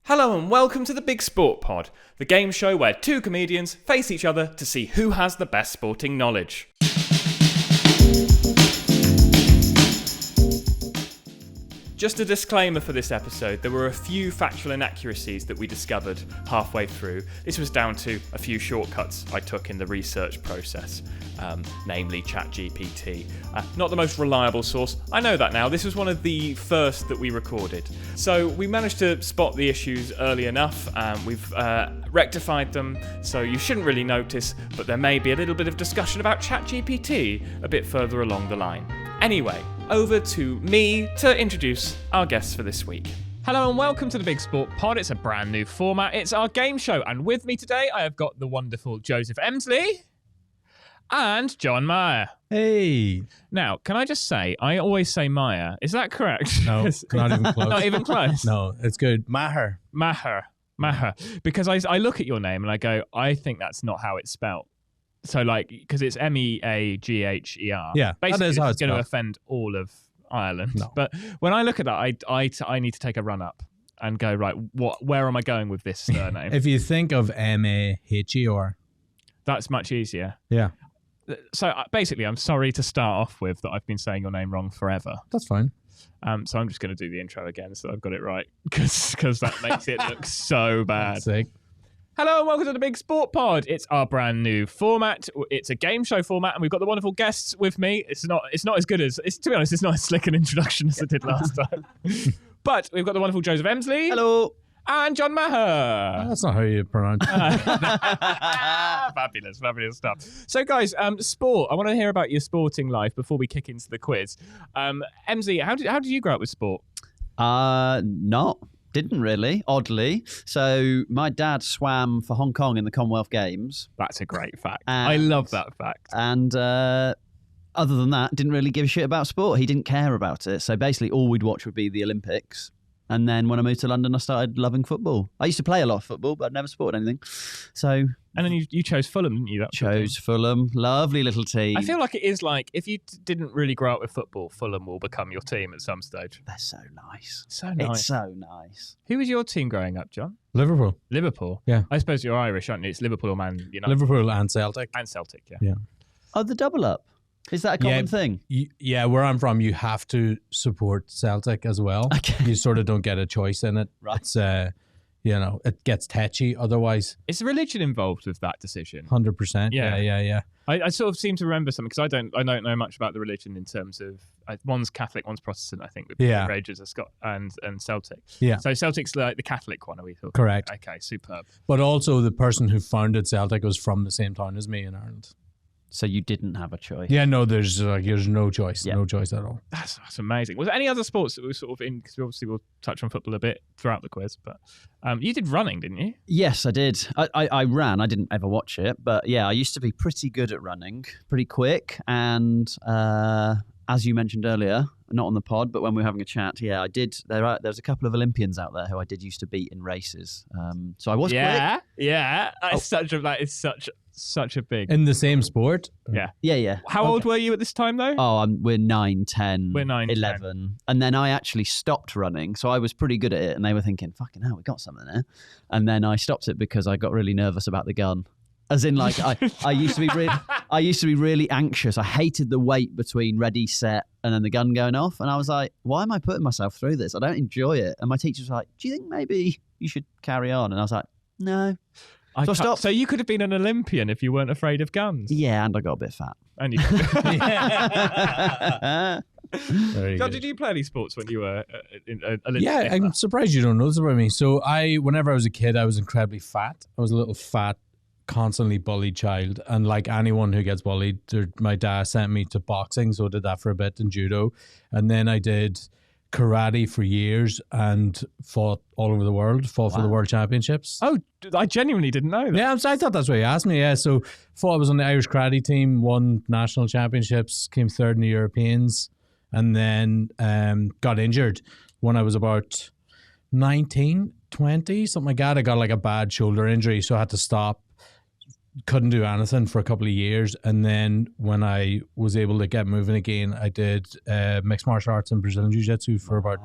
Hello and welcome to the Big Sport Pod, the game show where two comedians face each other to see who has the best sporting knowledge. Just a disclaimer for this episode, there were a few factual inaccuracies that we discovered halfway through. This was down to a few shortcuts I took in the research process, namely ChatGPT. Not the most reliable source, I know that now. This was one of the first that we recorded. So we managed to spot the issues early enough. We've rectified them, so you shouldn't really notice, but there may be a little bit of discussion about ChatGPT a bit further along the line. Anyway, over to me to introduce our guests for this week. Hello and welcome to the Big Sport Pod. It's a brand new format. It's our game show. And with me today, I have got the wonderful Joseph Emslie and John Meagher. Hey. Now, can I just say, I always say Meagher. Is that correct? No, not even close. Not even close? No, it's good. Meagher. Because I look at your name and I go, I think that's not how it's spelled. So, because it's Meagher. Yeah, basically, that is how it's going to spelled. offend all of Ireland. No. But when I look at that, I need to take a run up and go, right, where am I going with this surname? If you think of Meagher. That's much easier. Yeah. So, basically, I'm sorry to start off with that I've been saying your name wrong forever. That's fine. So I'm just going to do the intro again so I've got it right because that makes it look so bad. Sick. Hello and welcome to the Big Sport Pod. It's our brand new format. It's a game show format, and we've got the wonderful guests with me. It's not as good as to be honest. It's not as slick an introduction as I did last time. But we've got the wonderful Joseph Emslie. Hello. And John Meagher. That's not how you pronounce it. Fabulous stuff. So, guys, sport. I want to hear about your sporting life before we kick into the quiz. Emslie, how did you grow up with sport? Didn't really, oddly. So my dad swam for Hong Kong in the Commonwealth Games. That's a great fact. I love that fact. And other than that, didn't really give a shit about sport. He didn't care about it. So basically all we'd watch would be the Olympics. And then when I moved to London, I started loving football. I used to play a lot of football, but I'd never supported anything. So... And then you chose Fulham, didn't you? Chose Fulham. Lovely little team. I feel like it is like, if you didn't really grow up with football, Fulham will become your team at some stage. They're so nice. So nice. It's so nice. Who was your team growing up, John? Liverpool. Yeah. I suppose you're Irish, aren't you? It's Liverpool or Man United. Liverpool and Celtic. And Celtic, yeah. Yeah. Oh, the double up. Is that a common thing? Yeah, where I'm from, you have to support Celtic as well. Okay. You sort of don't get a choice in it. Right. It's, it gets tetchy otherwise. Is religion involved with that decision? 100%. Yeah. Yeah. I sort of seem to remember something because I don't know much about the religion in terms of one's Catholic, one's Protestant. I think with Rangers and Scott and Celtic. Yeah. So Celtic's like the Catholic one. Are we talking? Correct. Okay, superb. But also the person who founded Celtic was from the same town as me in Ireland. So you didn't have a choice. Yeah, no, there's no choice, no choice at all. That's amazing. Was there any other sports that were sort of in? Because obviously we'll touch on football a bit throughout the quiz, but you did running, didn't you? Yes, I did. I ran. I didn't ever watch it, but yeah, I used to be pretty good at running, pretty quick, and as you mentioned earlier, not on the pod, but when we were having a chat, yeah, I did. There's a couple of Olympians out there who I did used to beat in races. So I was quick. Yeah. That is such a big... In the same sport? Yeah. How old were you at this time, though? Oh, we're 9, 10, We're 9, 11. 10. And then I actually stopped running, so I was pretty good at it, and they were thinking, fucking hell, we got something there. And then I stopped it because I got really nervous about the gun. As in, like, I used to be really anxious. I hated the wait between ready, set, and then the gun going off. And I was like, why am I putting myself through this? I don't enjoy it. And my teacher was like, do you think maybe you should carry on? And I was like, no. So I stopped. So you could have been an Olympian if you weren't afraid of guns. Yeah, and I got a bit fat. And you... John, did you play any sports when you were Olympian? Yeah, I'm surprised you don't know this about me. So whenever I was a kid, I was incredibly fat. I was a little fat, constantly bullied child. And like anyone who gets bullied, my dad sent me to boxing, so I did that for a bit, and judo. And then I did karate for years and fought all over the world, for the world championships. Oh, I genuinely didn't know that. Yeah, I thought that's what you asked me. Yeah, so I was on the Irish karate team, won national championships, came third in the Europeans, and then got injured when I was about 19, 20, something like that. I got like a bad shoulder injury, so I had to stop. Couldn't do anything for a couple of years, and then when I was able to get moving again, I did mixed martial arts and Brazilian Jiu-Jitsu for about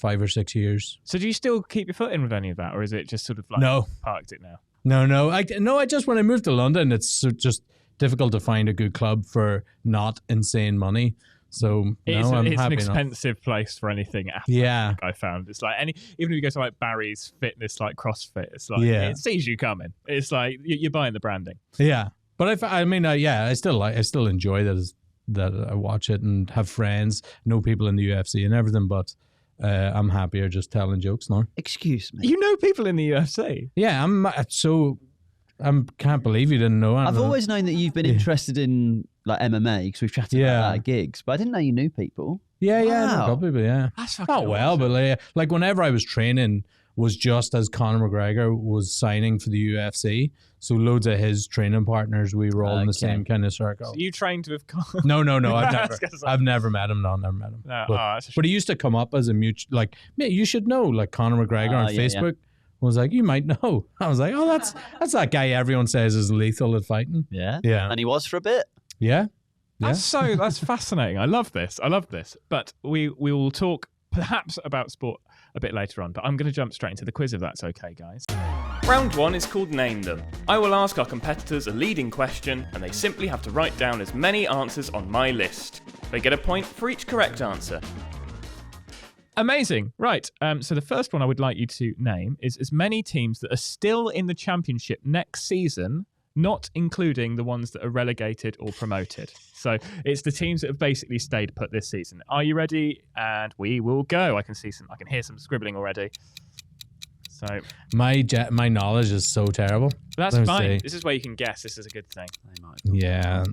5 or 6 years. So do you still keep your foot in with any of that, or is it just sort of like No. parked it now? No. I just when I moved to London, it's just difficult to find a good club for not insane money. So It's I'm an happy expensive place for anything athletic, Yeah. I found. It's like even if you go to like Barry's Fitness, like CrossFit, it's like Yeah. it sees you coming. It's like you're buying the branding. Yeah, but I still enjoy that I watch it and have friends, know people in the UFC and everything. But I'm happier just telling jokes now. Excuse me. You know people in the UFC. Yeah, can't believe you didn't know. I've always known that you've been interested in like MMA because we've chatted about that at gigs, but I didn't know you knew people. Yeah, I know Wow. a couple of people, yeah. That's fucking Not well, awesome. but like whenever I was training was just as Conor McGregor was signing for the UFC. So loads of his training partners, we were all in the Okay. same kind of circle. So you trained with No, I I've was gonna say. I've never met him. No, never met him. No, But, that's a but he used to come up as a mutual, like, mate, you should know, like Conor McGregor on yeah, Facebook was like, you might know. I was like, oh, that's that guy everyone says is lethal at fighting. Yeah. Yeah. And he was for a bit. Yeah. That's fascinating. I love this. But we will talk perhaps about sport a bit later on. But I'm going to jump straight into the quiz if that's okay, guys. Round 1 is called Name Them. I will ask our competitors a leading question, and they simply have to write down as many answers on my list. They get a point for each correct answer. Amazing. Right. So the first one I would like you to name is as many teams that are still in the championship next season, not including the ones that are relegated or promoted. So it's the teams that have basically stayed put this season. Are you ready? And we will go. I can hear some scribbling already. So My knowledge is so terrible. that's Let me fine. see. This is where you can guess. This is a good thing. They might. Yeah.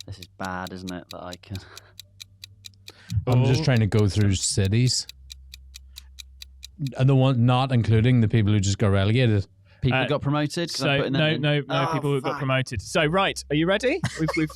This is bad, isn't it? That I can. I'm Oh. just trying to go through cities. And the one not including the people who just got relegated. People got promoted. 'Cause I'm So putting them no in. Oh, people who got fuck. promoted. So right, are you ready?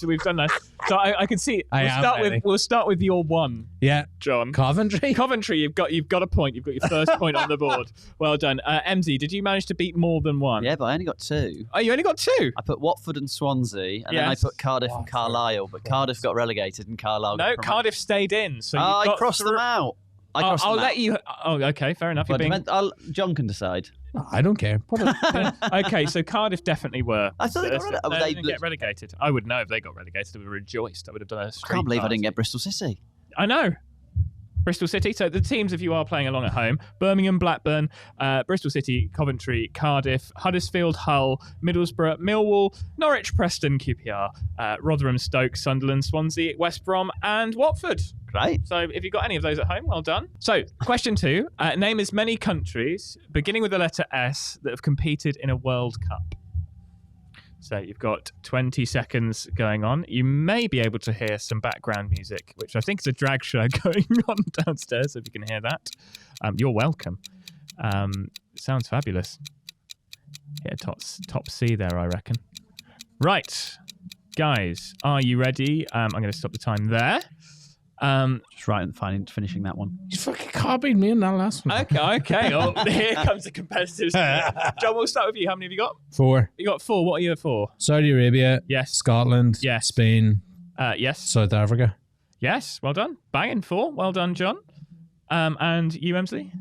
We've done that. So I can see. I am ready. We'll start with your one, Yeah. John. Coventry? Coventry, you've got a point. You've got your first point on the board. Well done, Emslie. Did you manage to beat more than one? Yeah, but I only got 2. Oh, you only got 2. I put Watford and Swansea, and then I Yes. put Cardiff and Carlisle, but Cardiff got relegated and Carlisle got No, promoted. Cardiff stayed in. So Oh, you I got crossed them out. I'll let you. Oh, okay, fair enough. You're being... John can decide. I don't care. Put it. Okay, so Cardiff definitely were. I thought they got No, relegated. they didn't get relegated. I would know if they got relegated. I would have rejoiced. I would have done a I street can't believe I party. didn't get Bristol City. I know. Bristol City. So the teams, if you are playing along at home, Birmingham, Blackburn, Bristol City, Coventry, Cardiff, Huddersfield, Hull, Middlesbrough, Millwall, Norwich, Preston, QPR, Rotherham, Stoke, Sunderland, Swansea, West Brom, and Watford. Great. So if you've got any of those at home, well done. So question 2, name as many countries, beginning with the letter S, that have competed in a World Cup. So you've got 20 seconds going on. You may be able to hear some background music, which I think is a drag show going on downstairs, if you can hear that. You're welcome. Sounds fabulous. Hit a top C there, I reckon. Right. Guys, are you ready? I'm going to stop the time there. Just right and finishing that one. You fucking copied me in that last one. Okay. Oh, here comes the competitors. John, we'll start with you. How many have you got? 4. You got 4. What are you at 4? Saudi Arabia. Yes. Scotland. Yes. Spain. Yes. South Africa. Yes. Well done. Banging 4. Well done, John. And you, Emslie?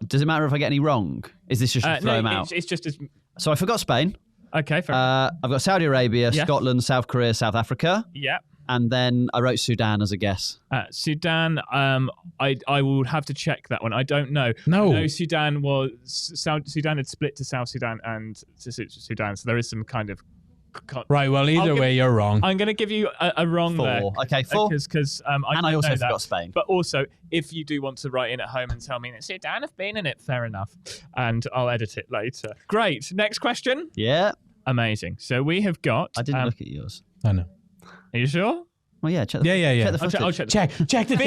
Does it matter if I get any wrong? Is this just to throw them out? It's just as... So I forgot Spain. Okay, fair enough. I've got Saudi Arabia, Yes. Scotland, South Korea, South Africa. Yeah. And then I wrote Sudan as a guess. Sudan, I will have to check that one. I don't know. No. Sudan had split to South Sudan and to Sudan, so there is some kind of... Right, well, either way, you're wrong. I'm going to give you a wrong 4. there. Okay, 4. Because I And I don't also know forgot that. Spain. But also, if you do want to write in at home and tell me that Sudan have been in it, fair enough. And I'll edit it later. Great. Next question. Yeah. Amazing. So we have got... I didn't look at yours. I know. Are you sure? Well, yeah. Check the Yeah. Check the footage. I'll check. Check the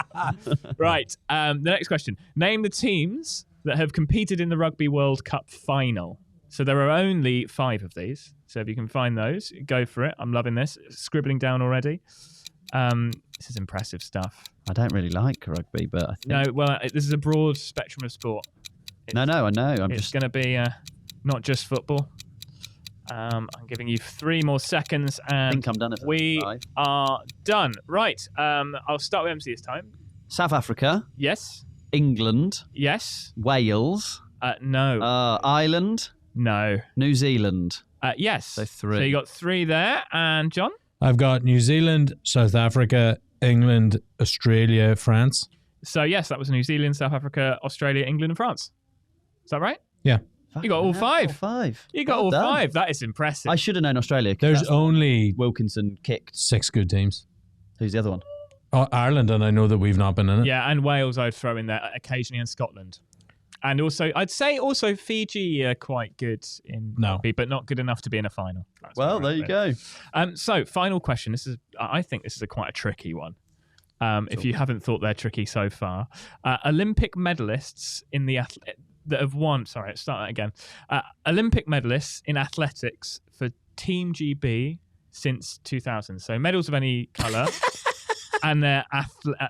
VAR. Right. The next question. Name the teams that have competed in the Rugby World Cup final. So there are only 5 of these. So if you can find those, go for it. I'm loving this. Scribbling down already. This is impressive stuff. I don't really like rugby, but I think... No, well, this is a broad spectrum of sport. No, I know. I'm It's just... going to be not just football. I'm giving you 3 more seconds, and I think I'm done. we are done. Right. I'll start with MC this time. South Africa, Yes. England, Yes. Wales, No. Ireland, No. New Zealand. Yes. So 3. So you got 3 there, and John. I've got New Zealand, South Africa, England, Australia, France. So yes, that was New Zealand, South Africa, Australia, England, and France. Is that right? Yeah. You got all 5. All 5. You got Well all done. 5. That is impressive. I should have known Australia. 'Cause There's that's only Wilkinson kicked. 6 good teams. Who's the other one? Ireland, and I know that we've not been in it. Yeah, and Wales I'd throw in there occasionally, and Scotland. And also, I'd say also Fiji are quite good in rugby, but not good enough to be in a final. That's Well, what there I'm you saying. go. So, final question. I think this is quite a tricky one. If you haven't thought they're tricky so far, Olympic medalists in the that have won. Sorry, let's start that again. Olympic medalists in athletics for Team GB since 2000. So medals of any colour. And they're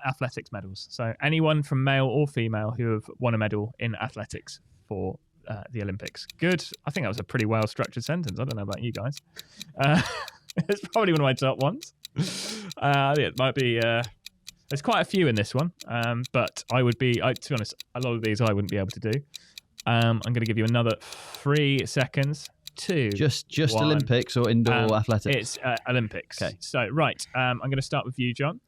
athletics medals. So anyone from male or female who have won a medal in athletics for the Olympics. Good. I think that was a pretty well-structured sentence. I don't know about you guys. It's probably one of my top ones. It might be... there's quite a few in this one. But to be honest, a lot of these I wouldn't be able to do. I'm going to give you another 3 seconds. 2. Just 1. Olympics or indoor athletics? It's Olympics. Okay. So, right. I'm going to start with you, John.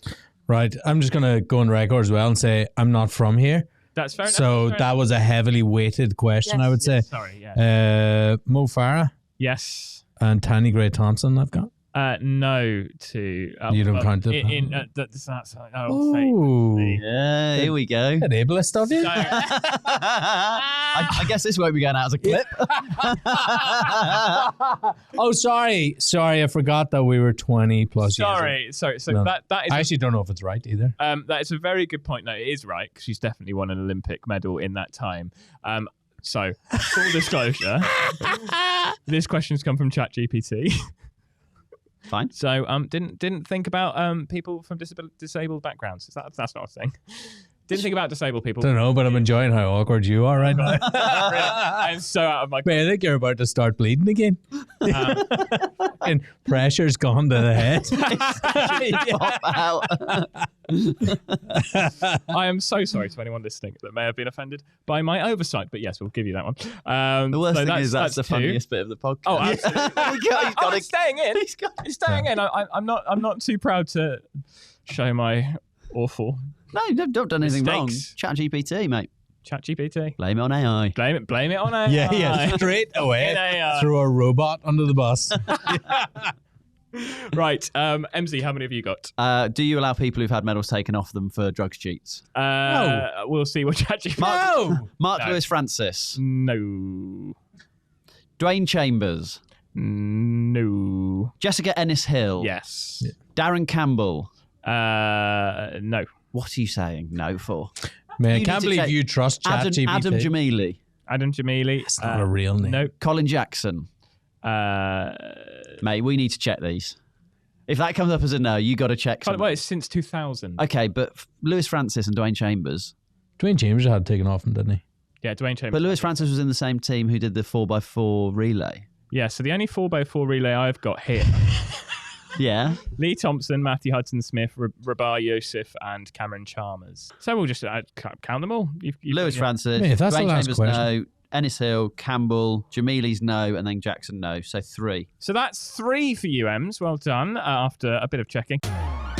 Right. I'm just going to go on record as well and say I'm not from here. That's fair enough. So that was a heavily weighted question, I would say. Sorry, yeah. Mo Farah Yes. and Tanny Gray Thompson I've got. No to... You don't count it? Oh. Yeah, here we go. An ableist of you? I guess this won't be going out as a clip. Oh, sorry. I forgot that we were 20 plus years. Sorry. So No. that is... I actually don't know if it's right either. that is a very good point. No, it is right, because she's definitely won an Olympic medal in that time. So, full disclosure, this question's come from ChatGPT. Fine. So didn't think about people from disabled backgrounds. That's not a thing. Didn't think about disabled people. Don't know, but I'm enjoying how awkward you are right now. I'm so out of my... Man, I think you're about to start bleeding again. And pressure's gone to the head. Pop out. I am so sorry to anyone listening that may have been offended by my oversight, but yes, we'll give you that one. The worst so thing is that's the 2. funniest bit of the podcast. Oh, absolutely. It's staying in. He's got It's staying in. I'm not too proud to show my awful No, you've not done anything mistakes. wrong. ChatGPT, mate. ChatGPT. Blame it on AI. Blame it on AI. Yeah, straight away. In AI. Throw a robot under the bus. Right, Emslie, how many have you got? Do you allow people who've had medals taken off them for drugs cheats? No. We'll see what ChatGPT... Mark No. Lewis Francis. No. Dwayne Chambers. No. Jessica Ennis Hill. Yes. Darren Campbell. No. What are you saying no for? Man, I You can't need to believe check you trust ChatGPT. Adam Jamili. Adam Jamili. It's not a real name. No. Colin Jackson. Mate, we need to check these. If that comes up as a no, you got to check. Well, it's since 2000. Okay, but Lewis Francis and Dwayne Chambers. Dwayne Chambers had taken off him, didn't he? Yeah, Dwayne Chambers. But Lewis Francis was in the same team who did the 4x4 relay. Yeah, so the only 4x4 relay I've got here: Yeah. Lee Thompson, Matthew Hudson-Smith, Rabar Yosef, and Cameron Chalmers. So we'll just count them all. Lewis Francis, Mate, if that's the Dwayne last Chambers, question. no. Ennis Hill, Campbell, Jamili's no, and then Jackson no. So 3. So that's 3 for you, Ems. Well done. After a bit of checking.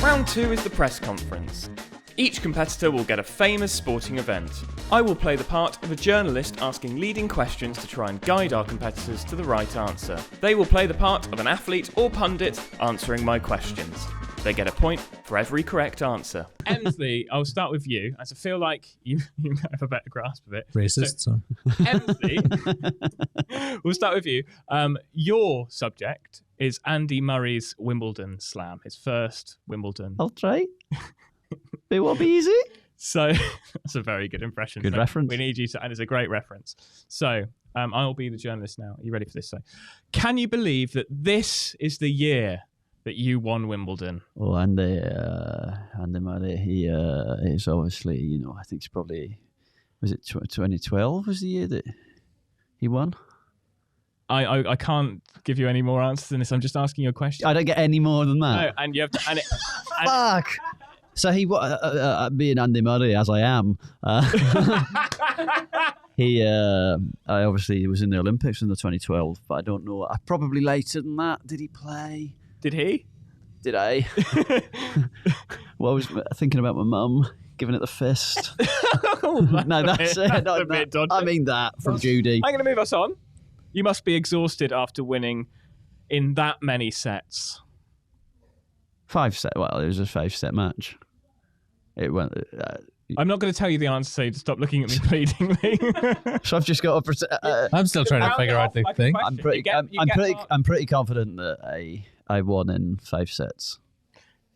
Round 2 is the press conference. Each competitor will get a famous sporting event. I will play the part of a journalist asking leading questions to try and guide our competitors to the right answer. They will play the part of an athlete or pundit answering my questions. They get a point for every correct answer. Emslie, I'll start with you, as I feel like you have a better grasp of it. Racist, so. Emslie, we'll start with you. Your subject is Andy Murray's Wimbledon slam, his first Wimbledon. I'll try. It won't be easy. So that's a very good impression. Good So reference. We need you to, and it's a great reference. So I'll be the journalist now. Are you ready for this? So, can you believe that this is the year that you won Wimbledon? Oh, Andy Murray, he is obviously, I think it's probably, was it 2012 was the year that he won? I can't give you any more answers than this. I'm just asking you a question. I don't get any more than that. No, and you have to. And Fuck. So being Andy Murray as I am, I obviously was in the Olympics in the 2012, but I don't know. Probably later than that. Did he play? Did he? Did I? Well, I was thinking about my mum giving it the fist. No, that's it. That's a bit dodgy. I mean that from Judy. I'm going to move us on. You must be exhausted after winning in that many sets. 5 set. Well, it was a 5-set match. It went. I'm not going to tell you the answer, so you stop looking at me pleadingly. So I've just got to. I'm still trying to figure out the thing. I'm pretty confident that I won in 5 sets.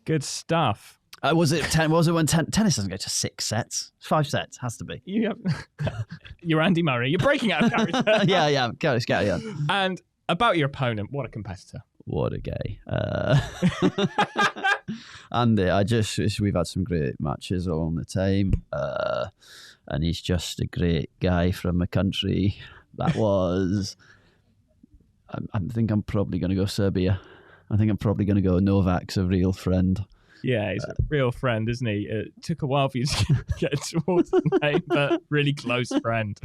Good stuff. Was it 10? Was it when tennis doesn't go to 6 sets? 5 sets has to be. You're Andy Murray. You're breaking out of character. Yeah. Go, carry on. And about your opponent, what a competitor. What a gay. And we've had some great matches along the time. And he's just a great guy from a country that was. I think I'm probably going to go Serbia. I think I'm probably going to go Novak's a real friend. Yeah, he's a real friend, isn't he? It took a while for you to get towards the name, but really close friend.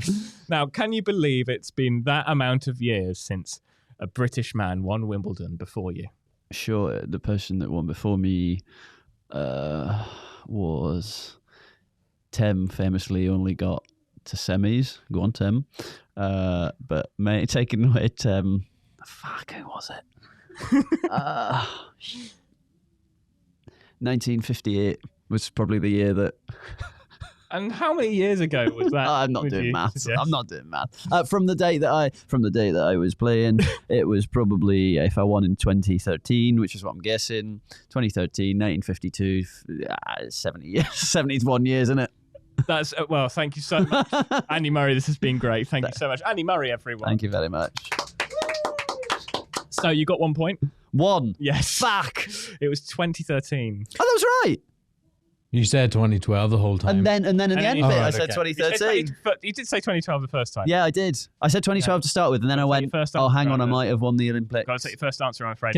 Now, can you believe it's been that amount of years since a British man won Wimbledon before you? Sure, the person that won before me was Tim. Famously, only got to semis. Go on, Tim. But mate, taking away Tim. Fuck, who was it? 1958 was probably the year that. And how many years ago was that? I'm not doing maths. I'm not doing maths. From the day that I was playing, it was probably if I won in 2013, which is what I'm guessing. 2013, 1952, 71 years, isn't it? That's well. Thank you so much, Andy Murray. This has been great. Thank you so much, Andy Murray. Everyone. Thank you very much. So you got 1 point. 1. Yes. Fuck. It was 2013. Oh, that was right. You said 2012 the whole time. And then in the end bit, I said 2013. You did say 2012 the first time. Yeah, I did. I said 2012 to start with, and then I went, oh, hang on, I might have won the Olympics. Got to take your first answer, I'm afraid.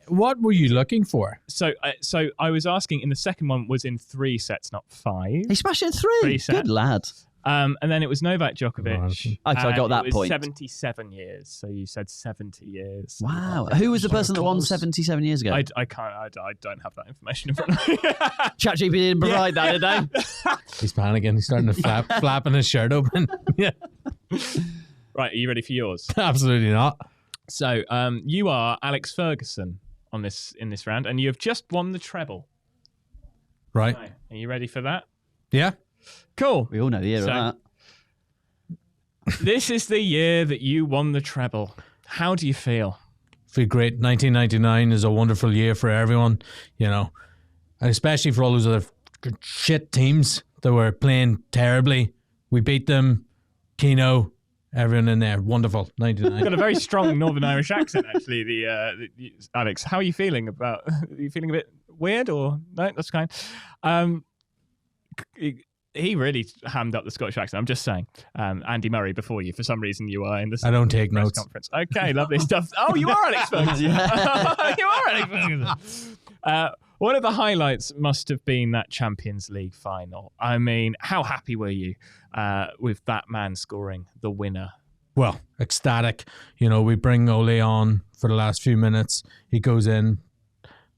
What were you looking for? So I was asking, in the second one was in 3 sets, not 5. He smashed it in 3. 3 sets. Good lad. And then it was Novak Djokovic. I got that it was point. 77 years. So you said 70 years. Wow. Who was the person that won 77 years ago? I don't have that information in front of me. ChatGPT didn't provide that, did they? He's panicking. He's starting to flapping his shirt open. Yeah. Right. Are you ready for yours? Absolutely not. So you are Alex Ferguson in this round, and you have just won the treble. Right. Are you ready for that? Yeah. Cool. We all know the year of that. This is the year that you won the treble. How do you feel? Feel great. 1999 is a wonderful year for everyone, and especially for all those other shit teams that were playing terribly. We beat them. Keno, everyone in there. Wonderful. 99. Got a very strong Northern Irish accent, actually, Alex. How are you feeling about... Are you feeling a bit weird or... No, that's fine. He really hammed up the Scottish accent. I'm just saying. Andy Murray before you. For some reason, you are in the I don't take press notes. Conference. Okay, lovely stuff. Oh, you are Alex Ferguson. You are Alex Ferguson. One of the highlights must have been that Champions League final. I mean, how happy were you with that man scoring the winner? Well, ecstatic. We bring Ole on for the last few minutes. He goes in,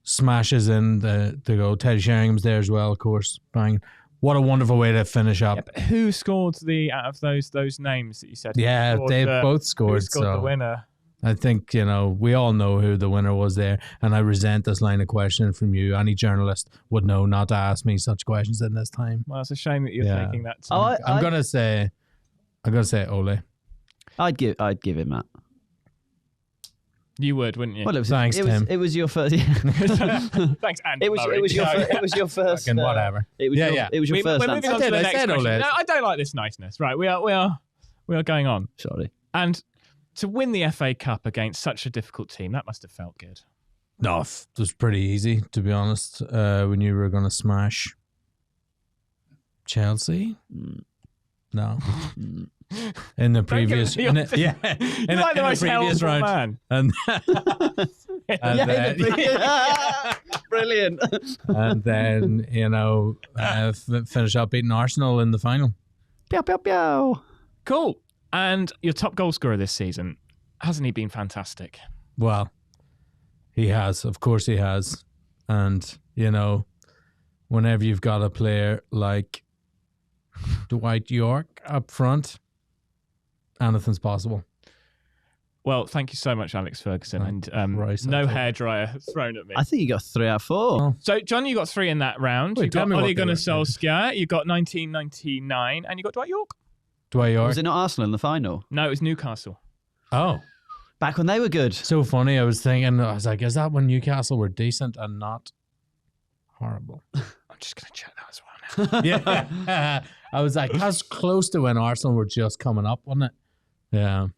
smashes in the goal. Teddy Sheringham's there as well, of course. Bang. What a wonderful way to finish up. Yeah, but who scored out of those names that you said? Yeah, they both scored. Who scored the winner? I think, we all know who the winner was there, and I resent this line of questioning from you. Any journalist would know not to ask me such questions in this time. Well, it's a shame that you're thinking that. I'm gonna say Ole. I'd give him that. You would, wouldn't you? Well, thanks, Tim. It was your first. Thanks, Andy. It was your first. Fucking whatever. It was your first. We're moving on to the next question. No, I don't like this niceness. Right, we are going on. Sorry. And to win the FA Cup against such a difficult team, that must have felt good. No, it was pretty easy, to be honest. When you were going to smash Chelsea. No. in the previous. You're like the most previous helpful round. man. And Brilliant. and then finish up beating Arsenal in the final. Pew, pew, pew. Cool. And your top goal scorer this season, hasn't he been fantastic? Well, he has, of course, he has, and whenever you've got a player like Dwight York up front, anything's possible. Well, thank you so much, Alex Ferguson. And Christ, no hairdryer thrown at me. I think you got 3 out of 4. So, John, you got 3 in that round. Wait, You got tell me what Ole they Gunnar were. Solskjaer. You got 1999, and you got Dwight York. Dwight York. Was it not Arsenal in the final? No, it was Newcastle. Oh, Back when they were good. so funny. I was like, is that when Newcastle were decent and not horrible? I'm just going to check that as well now. Yeah. I was like, that's close to when Arsenal were just coming up, wasn't it? Yeah.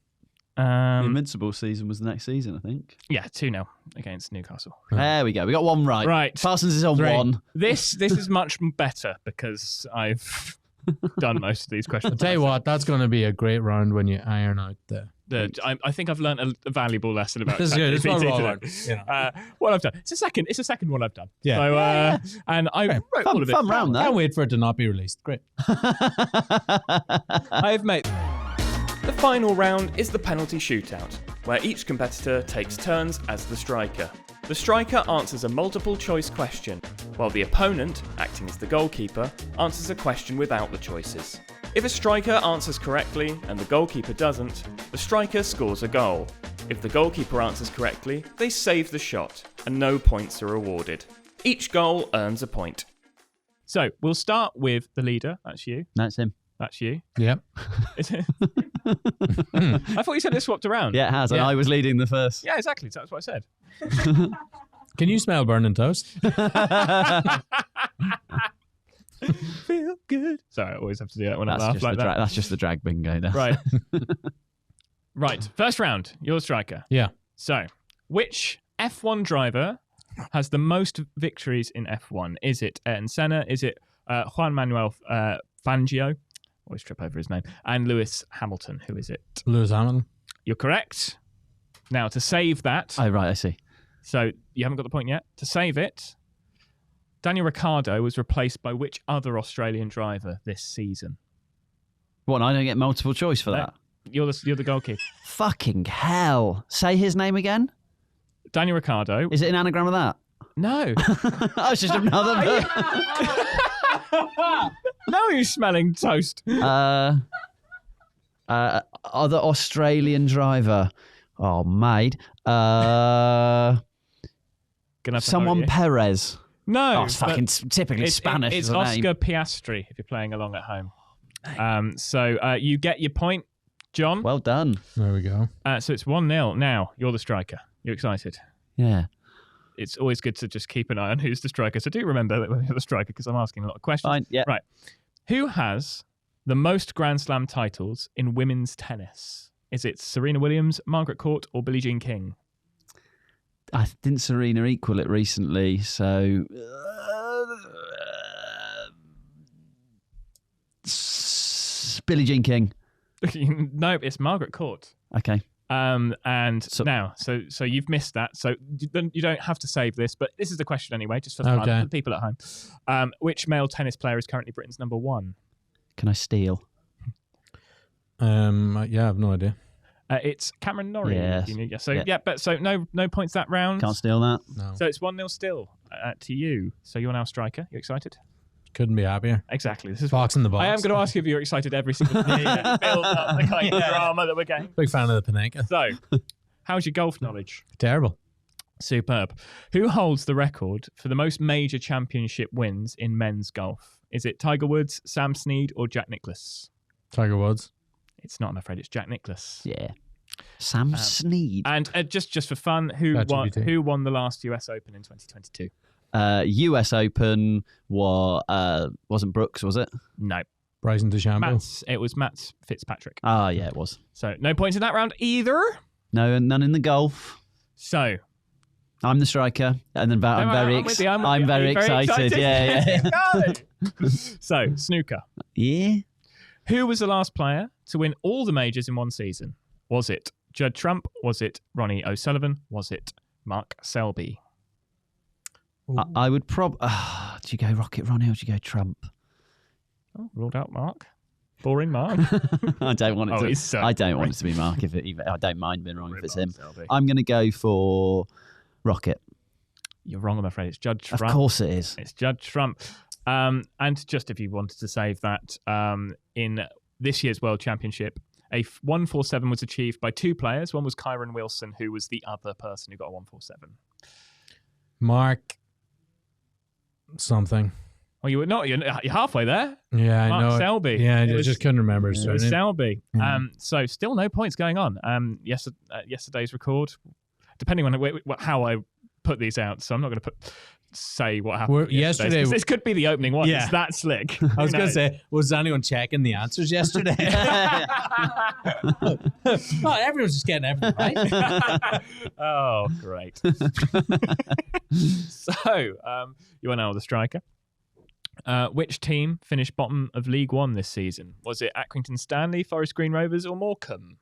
The Invincible season was the next season, I think. Yeah, 2-0 against Newcastle. There we go. We got 1 right. Right. Parsons is on 3. 1. This is much better because I've done most of these questions. I'll tell you what, that's going to be a great round when you iron out I think I've learned a valuable lesson about This is good. It's ChatGPT not today. wrong. What I've done. It's a second one I've done. Yeah. So, and I wrote all of it. Fun round, Can't though. wait for it to not be released. Great. I've made. The final round is the penalty shootout, where each competitor takes turns as the striker. The striker answers a multiple choice question, while the opponent, acting as the goalkeeper, answers a question without the choices. If a striker answers correctly and the goalkeeper doesn't, the striker scores a goal. If the goalkeeper answers correctly, they save the shot, and no points are awarded. Each goal earns a point. So we'll start with the leader. That's you. That's him. That's you. Yep. Is it? I thought you said it swapped around. Yeah, it has. And Yeah. I was leading the first. Yeah, exactly. That's what I said. Can you smell burning toast? Feel good. Sorry, I always have to do that when I That's laugh just, like that. that's just the drag bingo there. Right. Right. First round. You're the striker. Yeah. So, which F1 driver has the most victories in F1? Is it Ayrton Senna? Is it Juan Manuel Fangio? Always trip over his name. And Lewis Hamilton. Who is it? Lewis Hamilton. You're correct. Now, to save that, Oh, right, I see. so you haven't got the point yet. To save it, Daniel Ricciardo was replaced by which other Australian driver this season? What, I don't get multiple choice for No. that? You're the goalkeeper. Fucking hell. Say his name again? Daniel Ricciardo. Is it an anagram of that? No. Oh, it's just another... Now you're smelling toast. other Australian driver. Oh, mate. Gonna have to Someone hurry you. Perez. No. Oh, it's but fucking typically Spanish. It's as a Oscar name. Piastri if you're playing along at home. So you get your point, John. Well done. There we go. So it's 1-0. Now you're the striker. You're excited. Yeah. It's always good to just keep an eye on who's the striker. So do remember that you're the striker because I'm asking a lot of questions. Fine. Yeah. Right. Who has the most Grand Slam titles in women's tennis? Is it Serena Williams, Margaret Court, or Billie Jean King? Didn't Serena equal it recently? So Billie Jean King. No, it's Margaret Court. Okay. And So- now, so you've missed that. So you don't have to save this, but this is the question anyway, just for fun, Okay. for the people at home. Which male tennis player is currently Britain's number 1? Can I steal? Yeah, I have no idea. It's Cameron Norrie. Yes. So Yeah. but so no points that round. Can't steal that. No. So it's 1-0 still to you. So you're now striker. You excited? Couldn't be happier. Exactly. This is. Box in the box. I am going to ask you if you're excited every single day. Build up the kind of drama that we're getting. Big fan of the Panenka. So, how's your golf knowledge? Terrible. Superb. Who holds the record for the most major championship wins in men's golf? Is it Tiger Woods, Sam Snead, or Jack Nicklaus? Tiger Woods. It's not, I'm afraid. It's Jack Nicklaus. Yeah. Sam Snead. And just for fun, who ChatGPT. won the last US Open in 2022? US Open wasn't Brooks, was it? No. Bryson DeChambeau. It was Matt Fitzpatrick. Ah, yeah, it was. So no points in that round either. No, none in the golf. So I'm the striker, and then I'm very excited. Yeah, yeah. So snooker. Yeah. Who was the last player to win all the majors in one season? Was it Judd Trump? Was it Ronnie O'Sullivan? Was it Mark Selby? I would do you go Rocket Ronnie or do you go Trump? Oh, ruled out Mark. Boring Mark. I don't want it to. He's so I don't want boring. it to be Mark. I don't mind being wrong if it's him. Selby. I'm going to go for Rocket. You're wrong, I'm afraid. It's Judd Trump. Of course it is. It's Judd Trump. And just if you wanted to save that, in this year's World Championship, a 147 was achieved by 2 players. One was Kyron Wilson, who was the other person who got a 147. Mark something. Well, you're halfway there. Yeah, I Mark know. Selby. Yeah, It I was- just couldn't remember his It was surname. Selby. Yeah. So still no points going on. Yesterday's record, depending on how I put these out. So I'm not going to say what happened Yesterday. This could be the opening one. Yeah. It's that slick. I was going to say, was anyone checking the answers yesterday? No, everyone's just getting everything right. Oh, great. So, you want to know the striker? Which team finished bottom of League One this season? Was it Accrington Stanley, Forest Green Rovers, or Morecambe?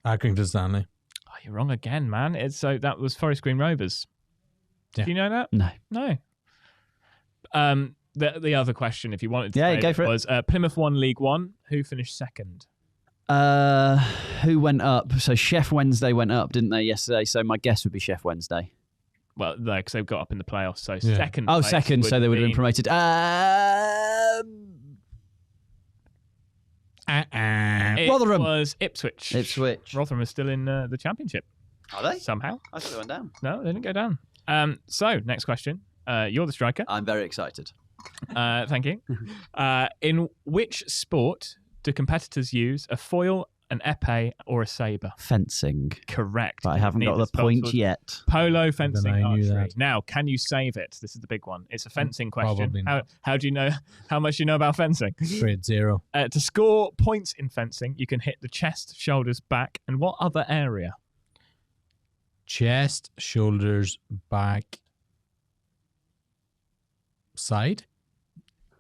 Accrington Stanley. Oh, you're wrong again, man. That was Forest Green Rovers. Yeah. Do you know that? No. No. The other question, if you wanted to say go for it. was Plymouth won League One. Who finished second? Who went up? So Chef Wednesday went up, didn't they, yesterday? So my guess would be Chef Wednesday. Well, because they've got up in the playoffs. So Yeah. second. Oh, place second. So they would have been promoted. It Rotherham. was Ipswich. Ipswich. Rotherham is still in the championship. Are they? Somehow. I thought they went down. No, they didn't go down. So, next question. You're the striker. I'm very excited. Thank you. In which sport do competitors use a foil, an épée, or a sabre? Fencing. Correct. But I haven't got the point yet. Polo, fencing, I knew archery. that. Now, can you save it? This is the big one. It's a fencing question. Probably not. How do you know? How much do you know about fencing? Grade 0. To score points in fencing, you can hit the chest, shoulders, back, and what other area? Chest, shoulders, back, side.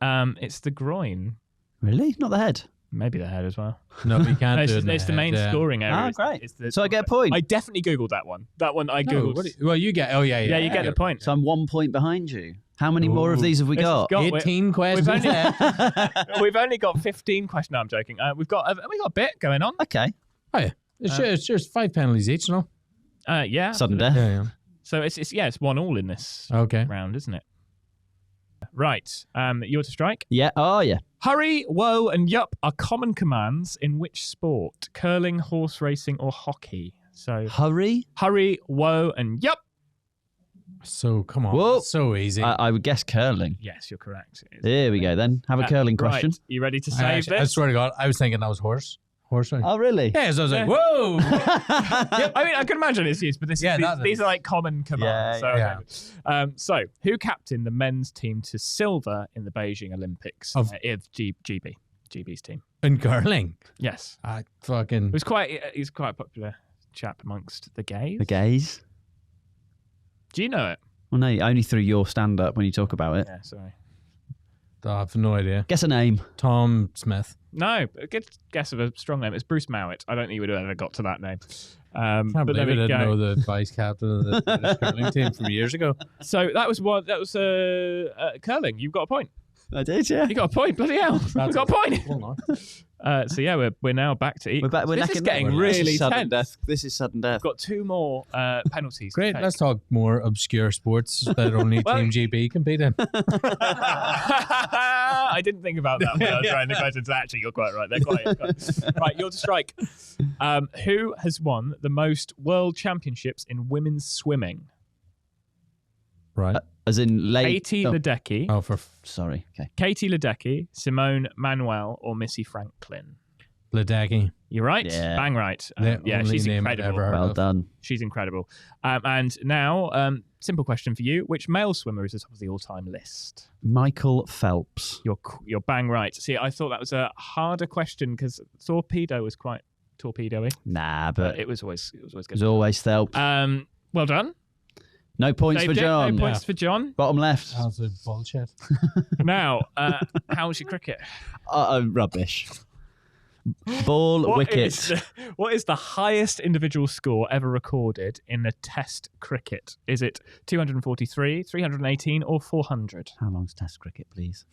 It's the groin. Really? Not the head? Maybe the head as well. No, you can't No, do it. it's the main scoring area. Oh, It's- great. it's the- So I get a point. I definitely Googled that one. That one I No, Googled. well, you get. Oh, yeah. yeah, you get the point. So I'm 1 point behind you. How many more of Ooh. these have we This has got? got- 18 questions. We've only, left. we've only got 15 questions. No, I'm joking. We've got a bit going on. Okay. Oh, yeah. It's just 5 penalties each, no? Yeah. Sudden death. Yeah. So it's 1-1 in this Okay. round, isn't it? Right. You're to strike. Yeah. Oh, yeah. Hurry, whoa, and yup are common commands in which sport? Curling, horse racing, or hockey? So Hurry. hurry, whoa, and yup. So, come on. Whoa. That's so easy. I would guess curling. Yes, you're correct. It is. There we go then. Have a curling question. Right. You ready to I save actually- I this? swear to God, I was thinking that was horse. Horse racing. Oh, really? Yeah, so I was like, Yeah. whoa. Yep, I mean, I can imagine it's used, but Yeah, these are like common commands. Yeah, So, who captained the men's team to silver in the Beijing Olympics? Of- GB's team. In curling. Yes, I it fucking. was he's quite a popular chap amongst the gays. The gays. Do you know it? Well, no, only through your stand-up when you talk about it. Yeah, sorry. I have no idea. Guess a name. Tom Smith. No, a good guess of a strong name. It's Bruce Mowat. I don't think you would have ever got to that name. Can't But there believe I we didn't go. know the vice captain of the British curling team from years ago. So that was curling. You've got a point. I did, yeah. You got a point. Bloody hell! You got a point. Hold on. So yeah, we're now back to equal. We're back. We're This neck is and neck. getting This is really sudden tense. death. This is sudden death. We've got 2 more penalties. to Great. take. Let's talk more obscure sports that only Well- Team GB compete in. I didn't think about that when I was writing the questions. Actually, you're quite right. They're quite right. You're to strike. Who has won the most world championships in women's swimming? Right. As in late. Katie Ledecky, Oh, for Sorry. Okay. Katie Ledecky, Simone Manuel, or Missy Franklin? Ledecky. You're right. Yeah. Bang right. The Yeah, only she's name I've incredible. ever heard Well of. done. She's incredible. And now, simple question for you: which male swimmer is at the top of the all-time list? Michael Phelps. You're bang right. See, I thought that was a harder question because torpedo was quite torpedo-y. Nah, But but it was always good. as always, Phelps. Well done. No points Saved for it. John. No points for John. Bottom left. Absolute bullshit. Now, how's your cricket? Rubbish. Ball, wicket. What is the highest individual score ever recorded in a Test cricket? Is it 243, 318, or 400? How long's Test cricket, please?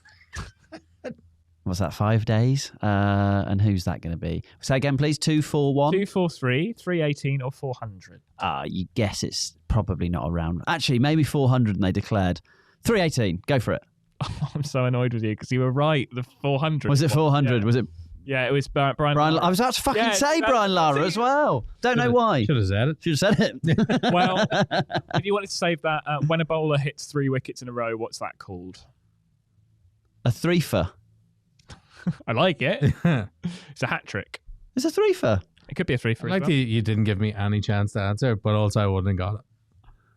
What's that, 5 days? And who's that going to be? Say again, please. 241? 243, 318, or 400? You guess it's probably not around. Actually, maybe 400 and they declared. 318. Go for it. Oh, I'm so annoyed with you because you were right. The 400. Was it 400? Yeah. Was it Yeah, it was Brian. I was about to fucking say Brian Lara as well. Don't know why. Should have said it. Should have said it. Well, if you wanted to save that, when a bowler hits 3 wickets in a row, what's that called? A threefer. I like it. It's a hat trick. It's a threefer. It could be a 3 for I like that you didn't give me any chance to answer, but also I wouldn't have got it.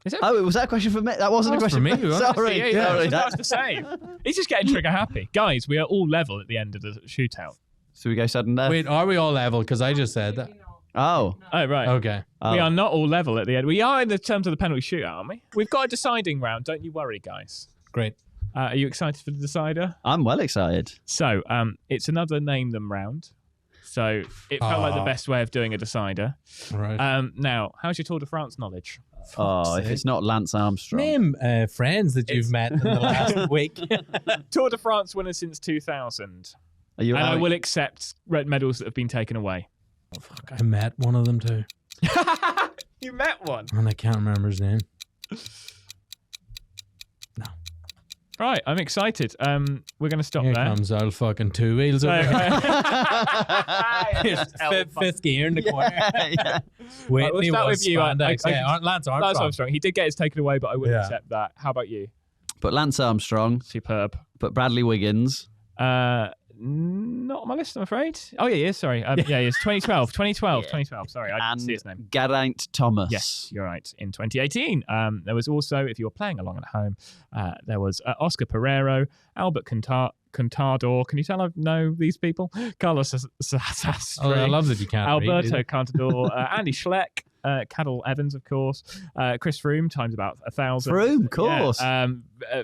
Is it? Oh, was that a question for me? That wasn't a question for me. Sorry. Yeah, Sorry. that's the same. He's just getting trigger happy. Guys, we are all level at the end of the shootout. So we go sudden death? Wait, are we all level? Because I just said that. Oh. Oh, right. Okay. We are not all level at the end. We are in the terms of the penalty shootout, aren't we? We've got a deciding round. Don't you worry, guys. Great. Are you excited for the decider? I'm well excited. So, it's another name them round. So it felt like the best way of doing a decider. Right. Now, how's your Tour de France knowledge? If it's not Lance Armstrong. Name friends that you've met in the last week. Tour de France winner since 2000. Are you And I will accept red medals that have been taken away. Oh, fuck, I met one of them too. You met one? And I can't remember his name. No. Right, I'm excited. We're going to stop Here there. comes old fucking two wheels over here. Fifth gear in the corner. yeah. Wait, we'll start with you. Lance Armstrong. Lance Armstrong. He did get his taken away, but I wouldn't Yeah. accept that. How about you? But Lance Armstrong. Superb. But Bradley Wiggins. Not on my list, I'm afraid. Oh, yeah, he is. Sorry. Yeah, he is. 2012. 2012. Sorry, I didn't see his name. Geraint Thomas. Yes, you're right. In 2018, there was also, if you were playing along at home, there was Oscar Pereiro, Albert Contador. Can you tell I know these people? Carlos Sastre. Oh, I love that you can't Alberto read. Contador, Andy Schleck, Cadel Evans, of course, Chris Froome times about 1,000. Froome, of course. Yeah,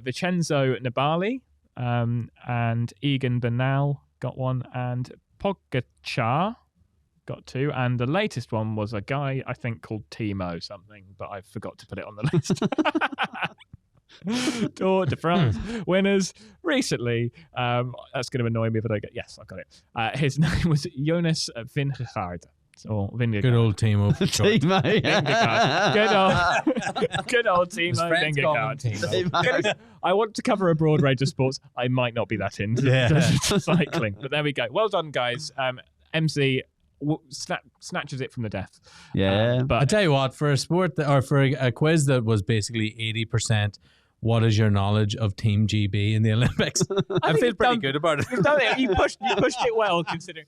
Vincenzo Nibali, and Egan Bernal got one, and Pogacar got 2, and the latest one was a guy I think called Timo something, but I forgot to put it on the list. Tour de France winners recently. That's going to annoy me if I don't get. Yes, I got it. His name was Jonas Vingegaard. Or Vingegaard. Good old Timo. Timo. Good old Timo Vingegaard. I want to cover a broad range of sports. I might not be that into cycling, but there we go. Well done, guys. Emslie snatches it from the death. Yeah. But I tell you what, for a sport or for a quiz that was basically 80%, what is your knowledge of Team GB in the Olympics? I feel pretty good about it. You've done it. You pushed it well, considering.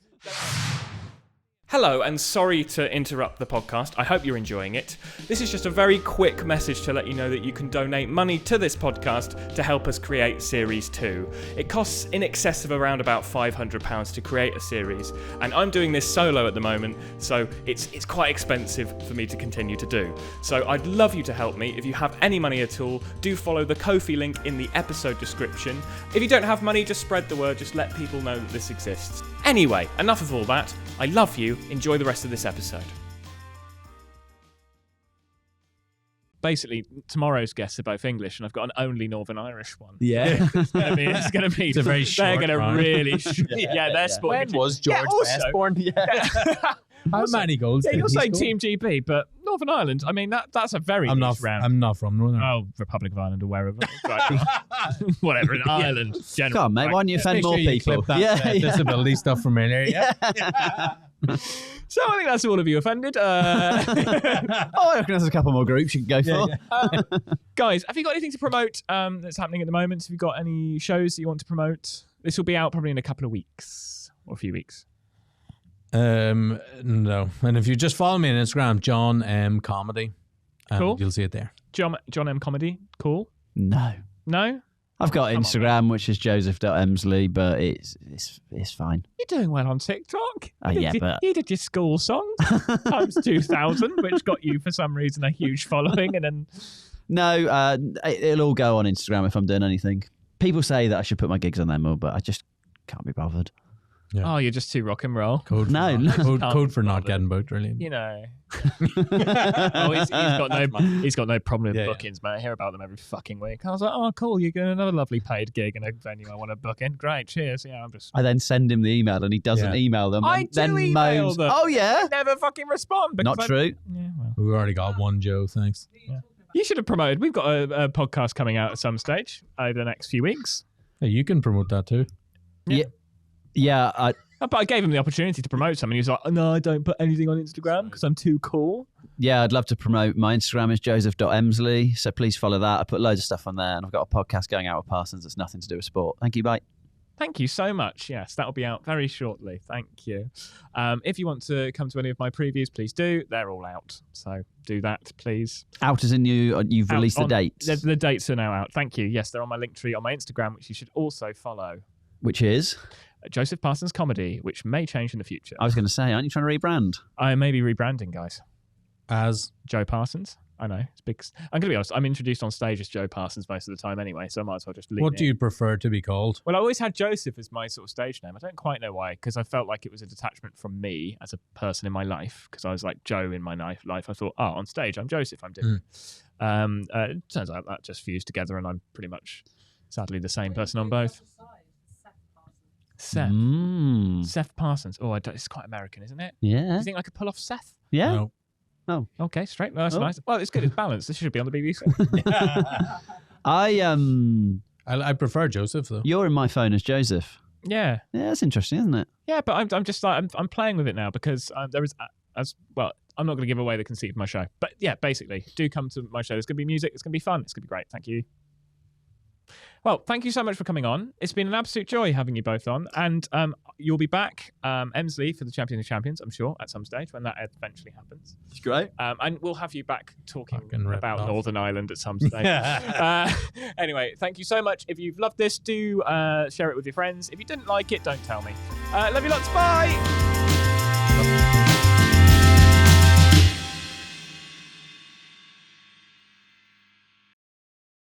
Hello, and sorry to interrupt the podcast. I hope you're enjoying it. This is just a very quick message to let you know that you can donate money to this podcast to help us create Series 2. It costs in excess of around about £500 to create a series, and I'm doing this solo at the moment, so it's quite expensive for me to continue to do. So I'd love you to help me. If you have any money at all, do follow the Ko-fi link in the episode description. If you don't have money, just spread the word, just let people know that this exists. Anyway, enough of all that. I love you. Enjoy the rest of this episode. Basically, tomorrow's guests are both English, and I've got an only Northern Irish one. Yeah. It's going to be. It's a very short They're going to round. really. They're sporting. When was George Best born? How many goals? Yeah, did you're he saying score? Team GB, but Northern Ireland. I mean, that's a very I'm niche not. round. I'm not from Northern. Oh, Republic of Ireland or wherever. Right. Whatever in Ireland. Generally. Come on, mate. Why don't you offend Make more sure you people? clip that disability stuff from earlier. Yeah. So I think that's all of you offended. I reckon there's a couple more groups you can go for. Guys, have you got anything to promote that's happening at the moment? Have you got any shows that you want to promote? This will be out probably in a couple of weeks or a few weeks. No. And if you just follow me on Instagram, John M Comedy, Cool. you'll see it there. John M Comedy. Cool. No. No? I've got Instagram, which is joseph.emslie, but it's fine. You're doing well on TikTok. But You did your school song times 2000, which got you for some reason a huge following, and then no, it'll all go on Instagram if I'm doing anything. People say that I should put my gigs on there more, but I just can't be bothered. Yeah. Oh, you're just too rock and roll. Code No, for no. code for not getting booked, really. You know. He's got no problem with bookings, mate. I hear about them every fucking week. I was like, oh, cool. You're getting another lovely paid gig in a venue I want to book in. Great. Cheers. Yeah, I'm just. I then send him the email and he doesn't email them. I and do then email moans, them. Oh, yeah? They never fucking respond. Not true. Yeah, well. We already got one, Joe. Thanks. Yeah. You should have promoted. We've got a podcast coming out at some stage over the next few weeks. Hey, you can promote that too. Yeah. But I gave him the opportunity to promote something. He was like, oh, no, I don't put anything on Instagram because I'm too cool. Yeah, I'd love to promote. My Instagram is joseph.emslie, so please follow that. I put loads of stuff on there, and I've got a podcast going out with Parsons that's nothing to do with sport. Thank you, bye. Thank you so much. Yes, that will be out very shortly. Thank you. If you want to come to any of my previews, please do. They're all out, so do that, please. Out as in you've released the dates. The dates are now out. Thank you. Yes, they're on my Linktree on my Instagram, which you should also follow. Which is? Joseph Parsons Comedy, which may change in the future. I was going to say, aren't you trying to rebrand? I may be rebranding, guys. As Joe Parsons. I know. It's big. I'm going to be honest. I'm introduced on stage as Joe Parsons most of the time anyway, so I might as well just leave it. What do you prefer to be called? Well, I always had Joseph as my sort of stage name. I don't quite know why, because I felt like it was a detachment from me as a person in my life, because I was like Joe in my life. I thought, on stage, I'm Joseph. I'm different. It turns out that just fused together, and I'm pretty much, sadly, the same person on both. Seth. Seth Parsons. Oh, it's quite American, isn't it? Yeah. Do you think I could pull off Seth? Yeah. No. Oh. Okay, straight. Well, that's nice. Well, it's good. It's balanced. This should be on the BBC. I prefer Joseph though. You're in my phone as Joseph. Yeah. Yeah, that's interesting, isn't it? Yeah, but I'm just like I'm playing with it now because there is as well. I'm not going to give away the conceit of my show, but yeah, basically, do come to my show. There's going to be music. It's going to be fun. It's going to be great. Thank you. Well, thank you so much for coming on. It's been an absolute joy having you both on. And you'll be back, Emslie, for the Champion of Champions, I'm sure, at some stage when that eventually happens. It's great. And we'll have you back talking about off. Northern Ireland at some stage. Anyway, thank you so much. If you've loved this, do share it with your friends. If you didn't like it, don't tell me. Love you lots. Bye.